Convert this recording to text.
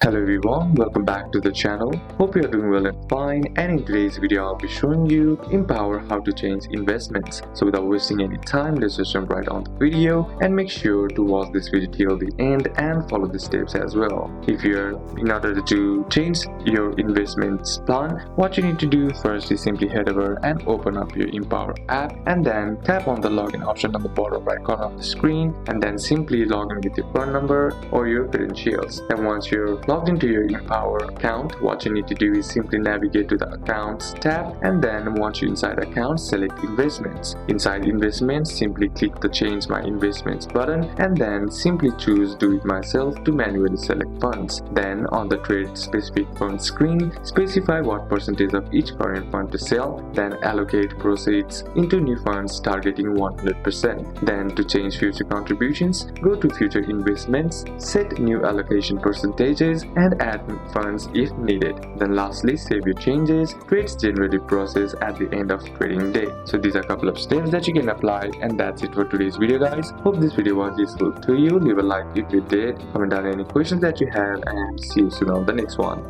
Hello everyone, welcome back to the channel. Hope you are doing well and fine, and in today's video I'll be showing you Empower how to change investments. So without wasting any time, let's just jump right on the video and make sure to watch this video till the end and follow the steps as well. In order to change your investments plan, what you need to do first is simply head over and open up your Empower app and then tap on the login option on the bottom right corner of the screen and then simply log in with your phone number or your credentials. And once you're logged into your Empower account, what you need to do is simply navigate to the Accounts tab, and then once you're inside Accounts, select Investments. Inside Investments, simply click the Change My Investments button and then simply choose Do It Myself to manually select funds. Then on the Trade Specific Fund screen, specify what percentage of each current fund to sell, then allocate proceeds into new funds targeting 100%. Then to change future contributions, go to Future Investments, set new allocation percentages and add funds if needed. Then lastly, save your changes. Trades generated process at the end of trading day. So these are a couple of steps that you can apply, and that's it for today's video, guys. Hope this video was useful to you. Leave a like if you did, comment down any questions that you have, and see you soon on the next one.